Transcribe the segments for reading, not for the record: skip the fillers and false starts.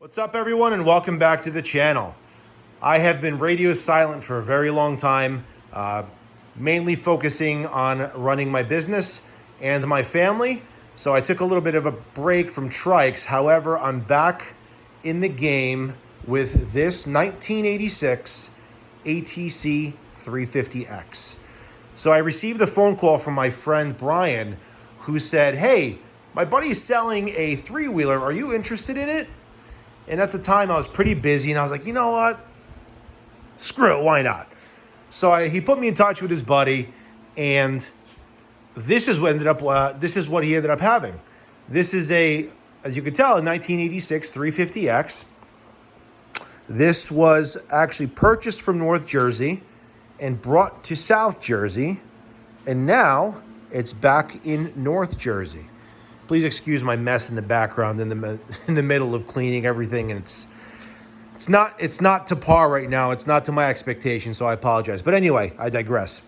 What's up, everyone, and welcome back to the channel. I have been radio silent for a very long time, mainly focusing on running my business and my family. So I took a little bit of a break from trikes. However, I'm back in the game with this 1986 ATC350X. So I received a phone call from my friend Brian, who said, "Hey, my buddy's selling a three-wheeler. Are you interested in it?" And at the time, I was pretty busy, and I was like, you know what? Screw it, why not? So he put me in touch with his buddy, and this is what he ended up having. This is as you can tell, a 1986 350X. This was actually purchased from North Jersey and brought to South Jersey, and now it's back in North Jersey. Please excuse my mess in the background in the middle of cleaning everything, and it's not to par right now. It's not to my expectations, so I apologize. But anyway, I digress.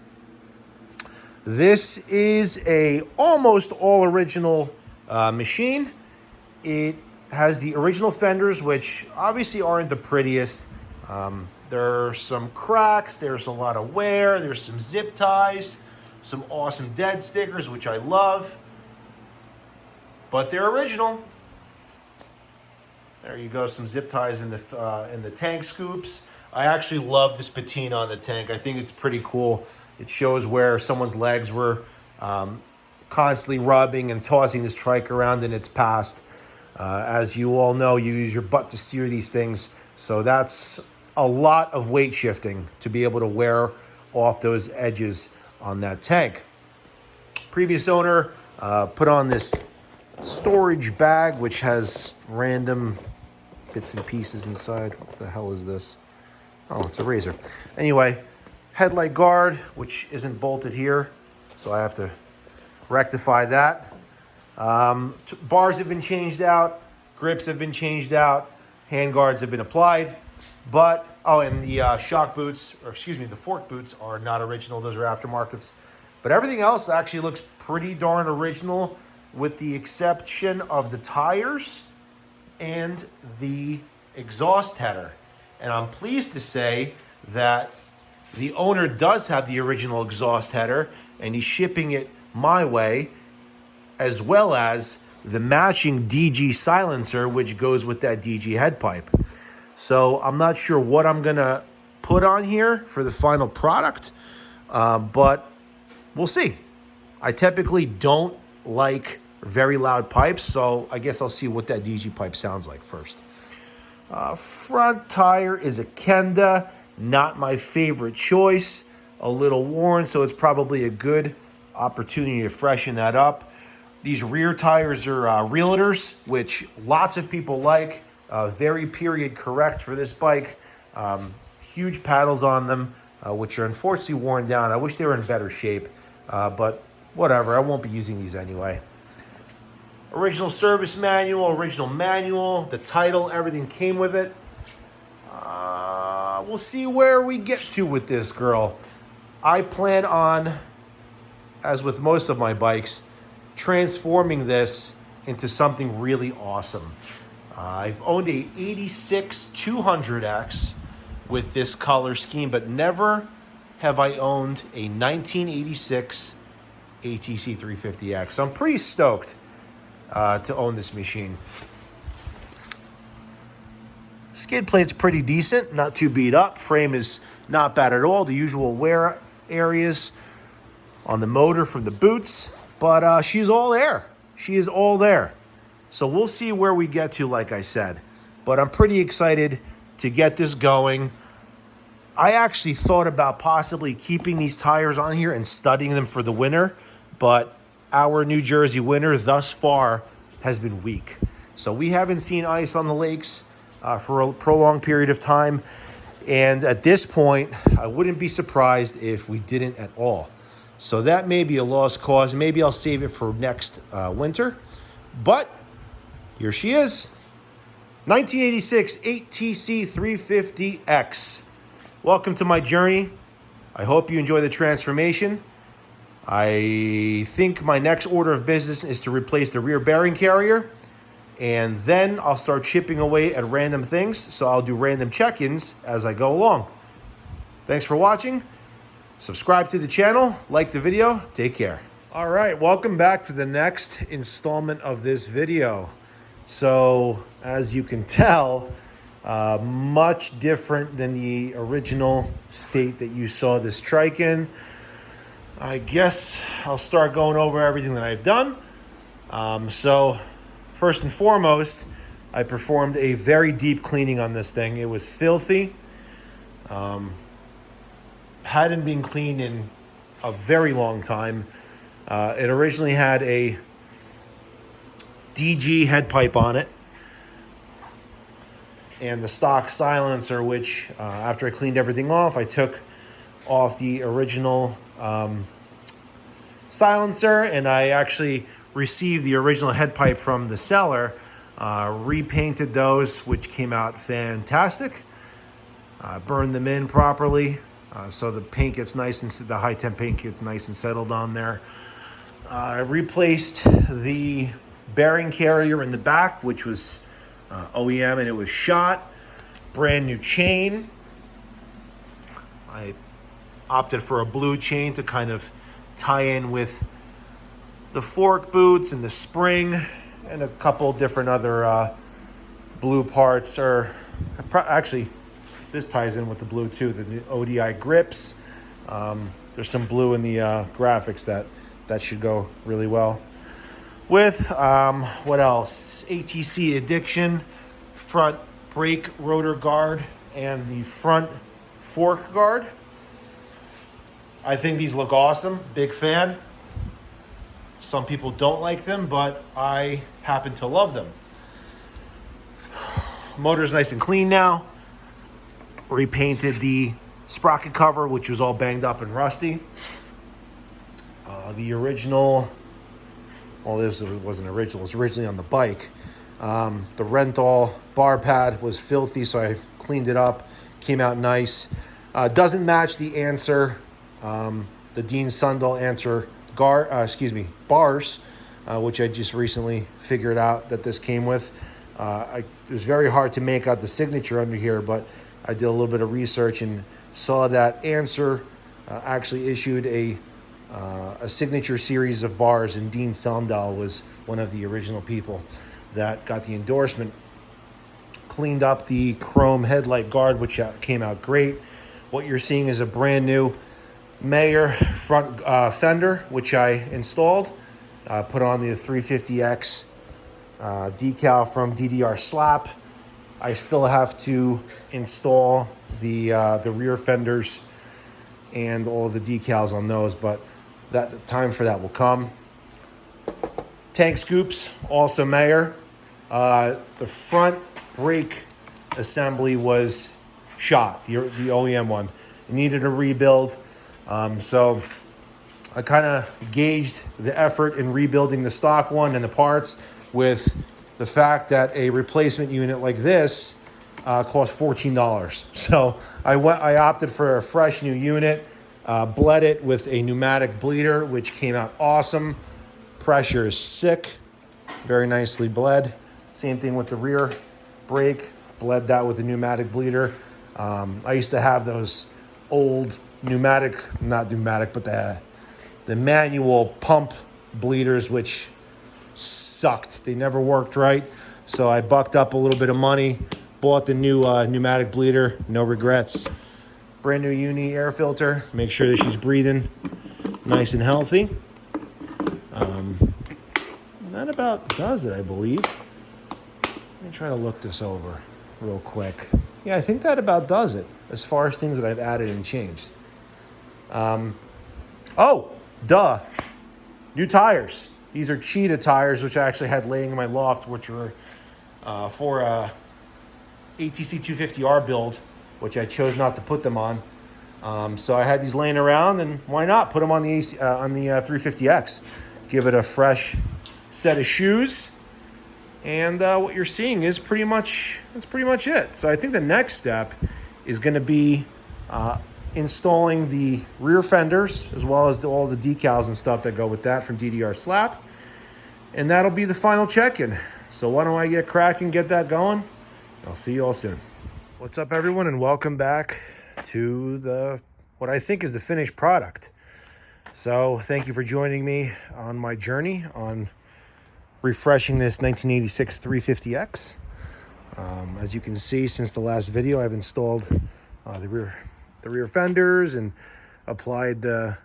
This is a almost all original machine. It has the original fenders, which obviously aren't the prettiest. There are some cracks. There's a lot of wear. There's some zip ties, some awesome dead stickers, which I love. But they're original. There you go, some zip ties in the tank scoops. I actually love this patina on the tank. I think it's pretty cool. It shows where someone's legs were constantly rubbing and tossing this trike around in its past. As you all know, you use your butt to steer these things. So that's a lot of weight shifting to be able to wear off those edges on that tank. Previous owner put on this storage bag, which has random bits and pieces inside. What the hell is this? Oh, it's a razor. Anyway, headlight guard, which isn't bolted here, so I have to rectify that. Bars have been changed out, grips have been changed out, hand guards have been applied, but and the the fork boots are not original. Those are aftermarkets, but everything else actually looks pretty darn original, with the exception of the tires and the exhaust header. And I'm pleased to say that the owner does have the original exhaust header, and he's shipping it my way, as well as the matching DG silencer, which goes with that DG head pipe. So I'm not sure what I'm gonna put on here for the final product, but we'll see. I typically don't like very loud pipes, so I guess I'll see what that DG pipe sounds like first. Front tire is a Kenda, not my favorite choice. A little worn, so it's probably a good opportunity to freshen that up. These rear tires are realtors, which lots of people like. Very period correct for this bike. Huge paddles on them, which are unfortunately worn down. I wish they were in better shape, but whatever. I won't be using these anyway. Original service manual, original manual, the title, everything came with it. We'll see where we get to with this girl. I plan on, as with most of my bikes, transforming this into something really awesome. I've owned a 86 200X with this color scheme, but never have I owned a 1986 ATC 350X. So I'm pretty stoked to own this machine. Skid plate's pretty decent, not too beat up. Frame is not bad at all. The usual wear areas on the motor from the boots, but she's all there. She is all there. So we'll see where we get to, like I said. But I'm pretty excited to get this going. I actually thought about possibly keeping these tires on here and studying them for the winter, but our New Jersey winter thus far has been weak. So we haven't seen ice on the lakes for a prolonged period of time. And at this point, I wouldn't be surprised if we didn't at all. So that may be a lost cause. Maybe I'll save it for next winter. But here she is. 1986 ATC 350X. Welcome to my journey. I hope you enjoy the transformation. I think my next order of business is to replace the rear bearing carrier And then I'll start chipping away at random things. So I'll do random check-ins as I go along. Thanks for watching. Subscribe to the channel, like the video, take care. All right, welcome back to the next installment of this video. So as you can tell, much different than the original state that you saw this trike in. I guess I'll start going over everything that I've done. So first and foremost, I performed a very deep cleaning on this thing. It was filthy. Hadn't been cleaned in a very long time. It originally had a DG head pipe on it and the stock silencer, which after I cleaned everything off, I took off the original silencer, and I actually received the original head pipe from the seller, repainted those, which came out fantastic. Burned them in properly, so the paint gets nice and the high temp paint gets nice and settled on there. I replaced the bearing carrier in the back, which was OEM, and it was shot. Brand new chain. I opted for a blue chain to kind of tie in with the fork boots and the spring and a couple different other blue parts. Or actually, this ties in with the blue too, the new ODI grips. There's some blue in the graphics that should go really well. With, what else? ATC Addiction, front brake rotor guard, and the front fork guard. I think these look awesome. Big fan. Some people don't like them, but I happen to love them. Motor's nice and clean now. Repainted the sprocket cover, which was all banged up and rusty. The original... Well, this wasn't original. It was originally on the bike. The Renthal bar pad was filthy, so I cleaned it up. Came out nice. Doesn't match the Answer, the Dean Sundal Answer bars, which I just recently figured out that this came with. It was very hard to make out the signature under here, but I did a little bit of research and saw that Answer actually issued a signature series of bars, and Dean Sundal was one of the original people that got the endorsement. Cleaned up the chrome headlight guard, which came out great. What you're seeing is a brand new Mayer front fender, which I installed. Put on the 350X decal from DDR Slap. I still have to install the rear fenders and all of the decals on those, but the time for that will come. Tank scoops, also Mayer. The front brake assembly was shot, the OEM one. It needed a rebuild. So I kind of gauged the effort in rebuilding the stock one and the parts with the fact that a replacement unit like this cost $14. So I opted for a fresh new unit. Bled it with a pneumatic bleeder, which came out awesome. Pressure is sick, very nicely bled. Same thing with the rear brake, bled that with a pneumatic bleeder. I used to have those old not pneumatic, but the manual pump bleeders, which sucked. They never worked right. So I bucked up a little bit of money, bought the new pneumatic bleeder, no regrets. Brand new uni air filter. Make sure that she's breathing nice and healthy. That about does it, I believe. Let me try to look this over real quick. Yeah, I think that about does it as far as things that I've added and changed. Oh, duh. New tires. These are Cheetah tires, which I actually had laying in my loft, which were for a ATC350R build, which I chose not to put them on. So I had these laying around, and why not put them on the 350X? Give it a fresh set of shoes, and what you're seeing is pretty much it. So I think the next step is going to be installing the rear fenders, as well as all the decals and stuff that go with that from DDR Slap, and that'll be the final check-in. So why don't I get cracking, get that going? I'll see you all soon. What's up, everyone, and welcome back to what I think is the finished product. So thank you for joining me on my journey on refreshing this 1986 350X. As you can see, since the last video, I've installed the rear fenders and applied the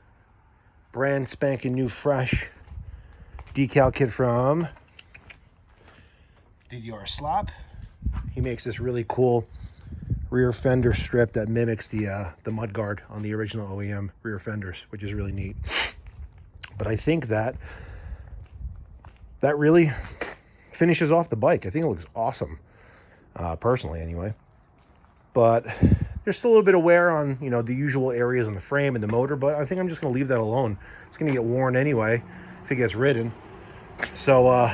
brand spanking new fresh decal kit from DDR Slop. He makes this really cool rear fender strip that mimics the mudguard on the original OEM rear fenders, which is really neat. But I think that really finishes off the bike. I think it looks awesome, personally anyway. But there's still a little bit of wear on, you know, the usual areas on the frame and the motor, but I think I'm just going to leave that alone. It's going to get worn anyway if it gets ridden. So,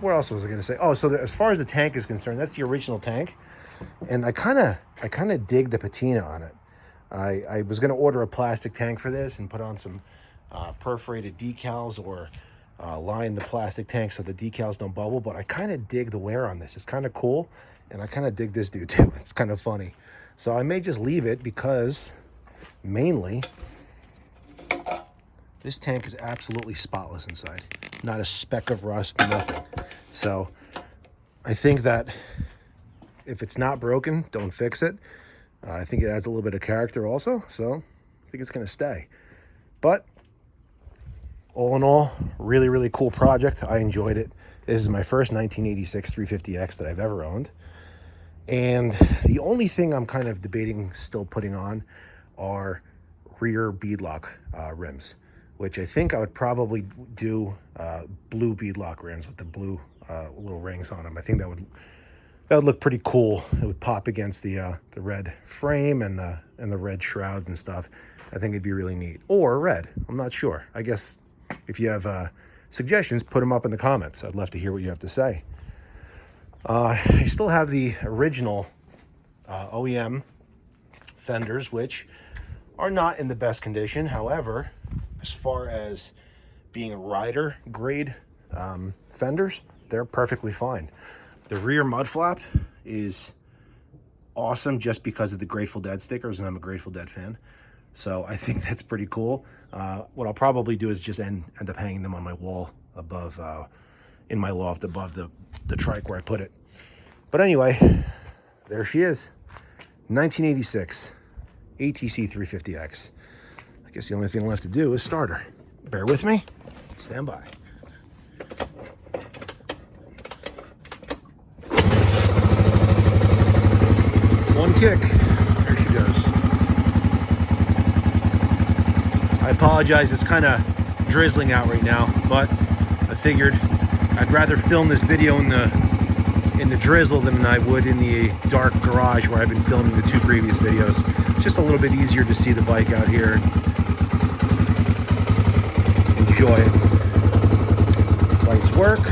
what else was I going to say? Oh, so as far as the tank is concerned, that's the original tank. And I kind of dig the patina on it. I was going to order a plastic tank for this and put on some perforated decals or line the plastic tank so the decals don't bubble, but I kind of dig the wear on this. It's kind of cool, and I kind of dig this dude too. It's kind of funny. So I may just leave it because mainly this tank is absolutely spotless inside. Not a speck of rust, nothing. So I think that if it's not broken, don't fix it. I think it adds a little bit of character also, so I think it's going to stay. But all in all, really, really cool project. I enjoyed it. This is my first 1986 350X that I've ever owned. And the only thing I'm kind of debating still putting on are rear beadlock rims, which I think I would probably do blue beadlock rims with the blue little rings on them. I think that would look pretty cool. It would pop against the red frame and the red shrouds and stuff. I think it'd be really neat. Or red. I'm not sure. I guess if you have suggestions, put them up in the comments. I'd love to hear what you have to say. I still have the original OEM fenders, which are not in the best condition. However, as far as being rider grade fenders, they're perfectly fine. The rear mud flap is awesome just because of the Grateful Dead stickers, and I'm a Grateful Dead fan. So I think that's pretty cool. What I'll probably do is just end up hanging them on my wall above, in my loft above the trike where I put it. But anyway, there she is. 1986 ATC350X. I guess the only thing left to do is start her. Bear with me. Stand by. One kick. There she goes. I apologize. It's kind of drizzling out right now, but I figured I'd rather film this video in the drizzle than I would in the dark garage where I've been filming the two previous videos. It's just a little bit easier to see the bike out here and enjoy it. Lights work. I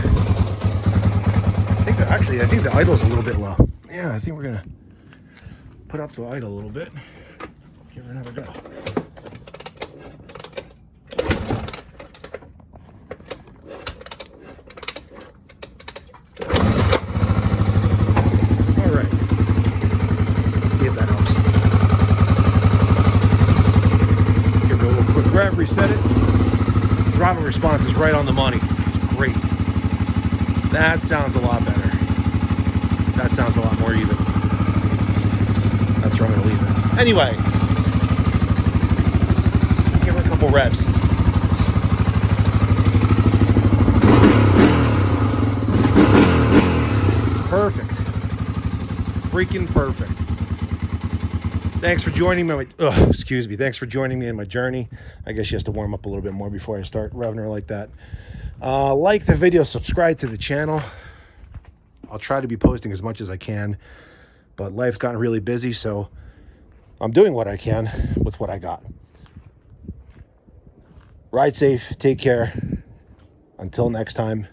think the idle's a little bit low. Yeah, I think we're gonna put up the idle a little bit. Give her another go. All right. Let's see if that helps. Give it a little quick rev, reset it. Throttle response is right on the money. It's great. That sounds a lot better. That sounds a lot more even. That's where I'm going to leave it. Anyway, let's give her a couple revs. Perfect. Freaking perfect. Thanks for joining me. Thanks for joining me in my journey. I guess she has to warm up a little bit more before I start revving her like that. Like the video, subscribe to the channel. I'll try to be posting as much as I can, but life's gotten really busy, so I'm doing what I can with what I got. Ride safe, take care. Until next time,